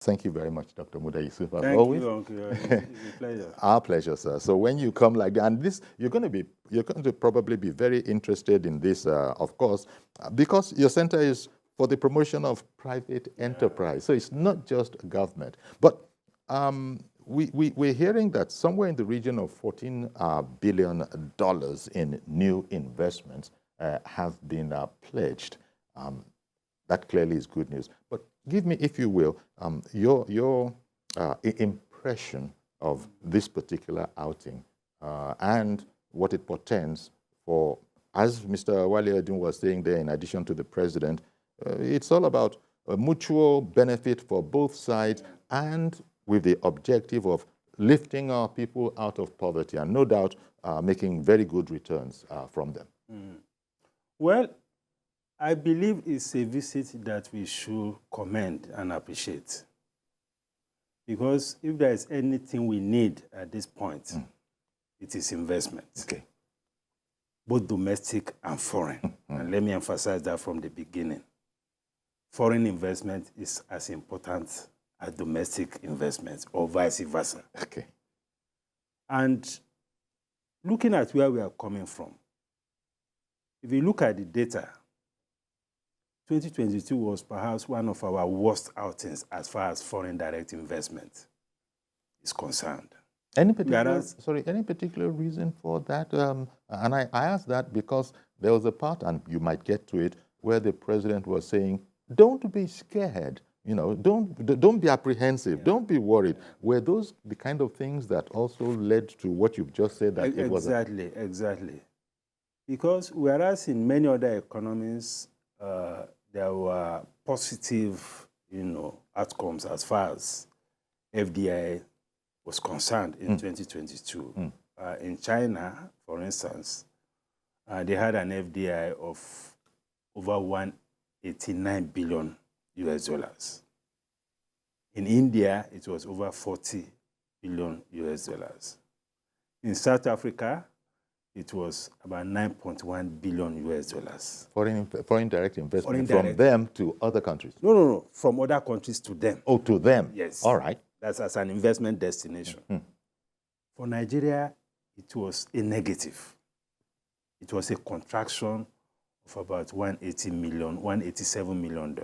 Thank you very much, Dr. Muda Yusuf, as Thank always. you, Uncle. It's a pleasure. Our pleasure, sir. So when you come like that, and this, you're going to probably be very interested in this, of course, because your center is for the promotion of private enterprise. So it's not just government. But we're hearing that somewhere in the region of $14 billion in new investments have been pledged. That clearly is good news. But give me, if you will, your impression of this particular outing and what it portends for, as Mr. Wale Edun was saying there, in addition to the president, it's all about a mutual benefit for both sides and with the objective of lifting our people out of poverty and no doubt making very good returns from them. Well, I believe it's a visit that we should commend and appreciate. Because if there is anything we need at this point, it is investment. Okay. Both domestic and foreign. And let me emphasize that from the beginning. Foreign investment is as important as domestic investment, or vice versa. Okay. And looking at where we are coming from, if you look at the data, 2022 was perhaps one of our worst outings as far as foreign direct investment is concerned. Any particular reason for that? And I ask that because there was a part, and you might get to it, where the president was saying, don't be scared, you know, don't be apprehensive, don't be worried. Were those the kind of things that also led to what you've just said? That it was exactly. Because whereas in many other economies, there were positive, outcomes as far as FDI was concerned in 2022. In China, for instance, they had an FDI of over $189 billion US. In India, it was over $40 billion US. In South Africa, it was about $9.1 billion US. Foreign direct investment from them to other countries? No. From other countries to them. Oh, to them? Yes. All right. That's as an investment destination. For Nigeria, it was a negative. It was a contraction of about $187 million.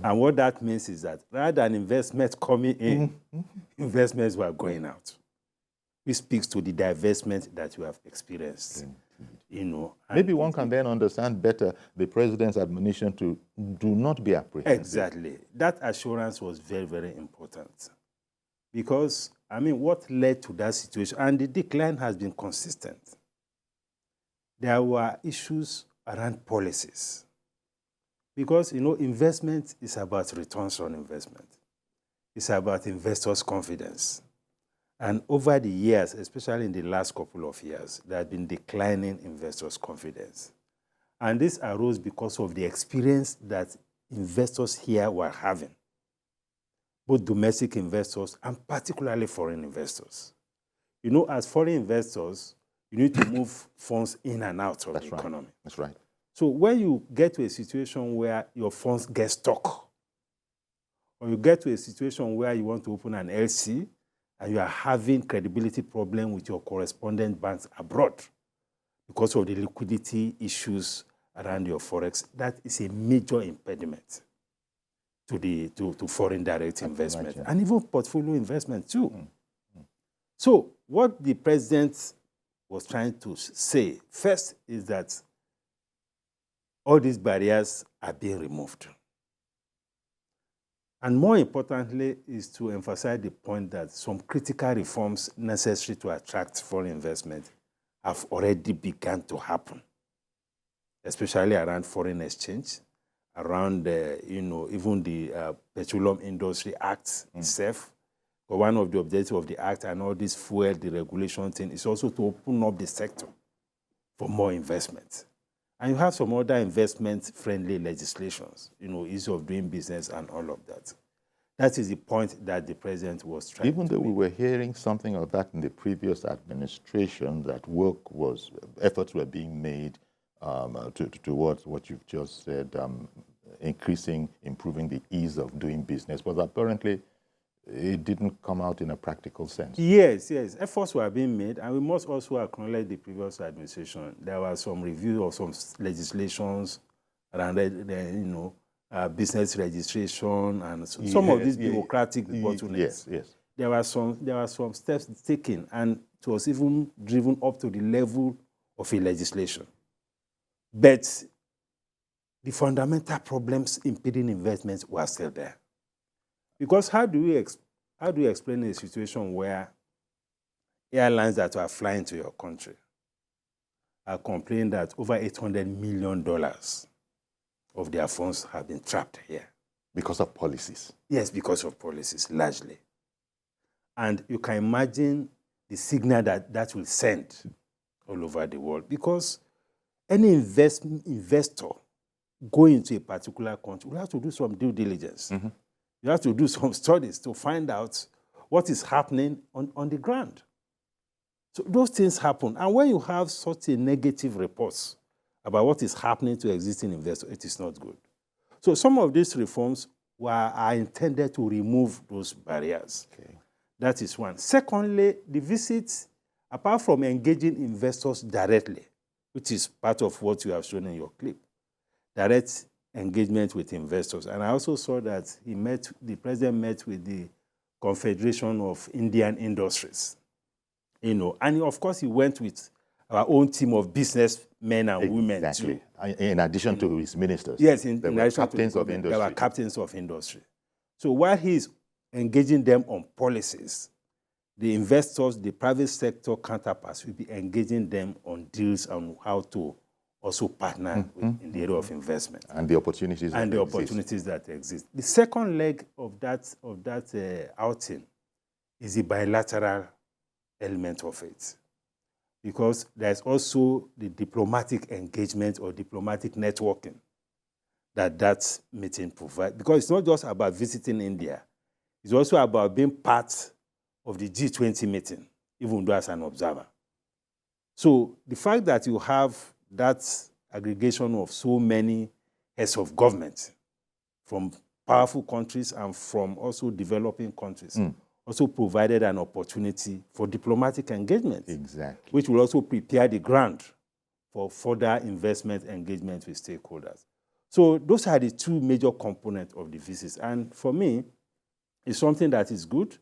And what that means is that rather than investment coming in, investments were going out. Which speaks to the divestment that you have experienced. Maybe one can then understand better the president's admonition to do not be apprehensive. Exactly. That assurance was very, very important. Because, what led to that situation, and the decline has been consistent. There were issues around policies. Because, investment is about returns on investment. It's about investors' confidence. And over the years, especially in the last couple of years, there has been declining investors' confidence. And this arose because of the experience that investors here were having, both domestic investors and particularly foreign investors. As foreign investors, you need to move funds in and out of the economy. That's right. So when you get to a situation where your funds get stuck, or you get to a situation where you want to open an LC, and you are having credibility problem with your correspondent banks abroad because of the liquidity issues around your forex, that is a major impediment to foreign direct investment and even portfolio investment too. So what the president was trying to say first is that all these barriers are being removed. And more importantly is to emphasize the point that some critical reforms necessary to attract foreign investment have already begun to happen, especially around foreign exchange, around even the Petroleum Industry Act itself. But one of the objectives of the act and all this fuel deregulation thing is also to open up the sector for more investment. And you have some other investment-friendly legislations, ease of doing business and all of that. That is the point that the president was trying to make. Even though we were hearing something of that in the previous administration, that efforts were being made towards what you've just said, improving the ease of doing business. But apparently, it didn't come out in a practical sense. Yes, yes. Efforts were being made, and we must also acknowledge the previous administration. There was some review of some legislations around business registration and some of these bureaucratic bottlenecks. Yes. There were some steps taken, and it was even driven up to the level of a legislation. But the fundamental problems impeding investments were still there. Because how do you explain a situation where airlines that are flying to your country are complaining that over $800 million of their funds have been trapped here? Because of policies. Yes, because of policies, largely. And you can imagine the signal that will send all over the world. Because any investor going into a particular country will have to do some due diligence. Mm-hmm. You have to do some studies to find out what is happening on the ground. So those things happen. And when you have such a negative reports about what is happening to existing investors, it is not good. So some of these reforms are intended to remove those barriers. Okay. That is one. Secondly, the visits, apart from engaging investors directly, which is part of what you have shown in your clip, direct engagement with investors. And I also saw that the president met with the Confederation of Indian Industries, and of course he went with our own team of businessmen and women too. In addition to his ministers. Yes, there were captains of industry. There were captains of industry. So while he's engaging them on policies, the investors, the private sector counterparts will be engaging them on deals on how to also partner in the area of investment. And the opportunities that exist. The second leg of that outing is the bilateral element of it. Because there's also the diplomatic engagement or diplomatic networking that meeting provides. Because it's not just about visiting India. It's also about being part of the G20 meeting, even though as an observer. So the fact that you have that aggregation of so many heads of government from powerful countries and from also developing countries also provided an opportunity for diplomatic engagement. Exactly. Which will also prepare the ground for further investment engagement with stakeholders. So those are the two major components of the visits. And for me, it's something that is good,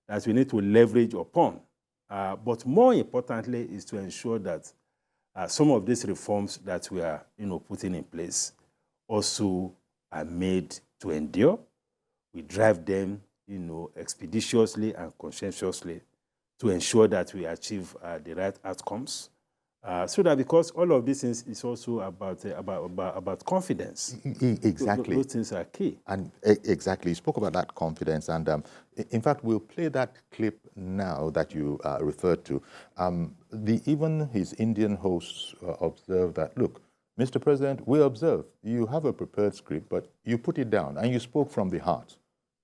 that we need to leverage upon. But more importantly is to ensure that some of these reforms that we are putting in place also are made to endure. We drive them expeditiously and conscientiously to ensure that we achieve the right outcomes. So that, because all of these things is also about confidence. Exactly. Those things are key. And exactly, you spoke about that confidence, and in fact, we'll play that clip now that you referred to. Even his Indian hosts observed that, look, Mr. President, we observe you have a prepared script, but you put it down and you spoke from the heart.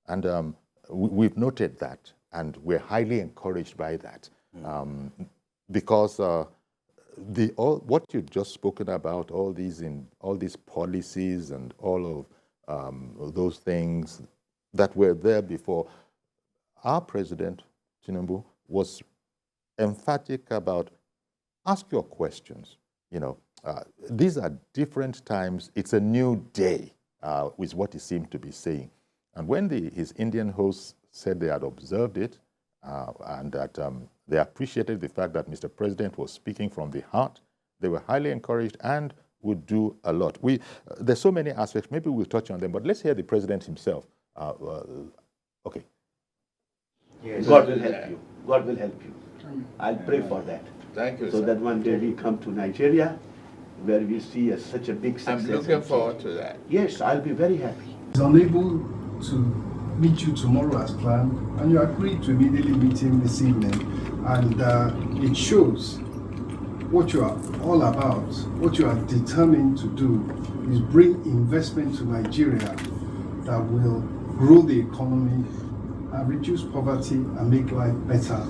And we've noted that, and we're highly encouraged by that. Because what you've just spoken about, all these policies and all of those things that were there before, our president, Tinubu, was emphatic about ask your questions. These are different times. It's a new day, is what he seemed to be saying. And when his Indian hosts said they had observed it and that they appreciated the fact that Mr. President was speaking from the heart, they were highly encouraged and would do a lot. There's so many aspects. Maybe we'll touch on them, but let's hear the president himself. Okay. Yes. God will help you. God will help you. I'll pray for that. Thank you, so sir. that one day we come to Nigeria, where we see such a big success. I'm looking forward to that. Yes, I'll be very happy. He's unable to meet you tomorrow as planned, and you agreed to immediately meet him this evening, and it shows what you are all about. What you are determined to do is bring investment to Nigeria that will grow the economy and reduce poverty and make life better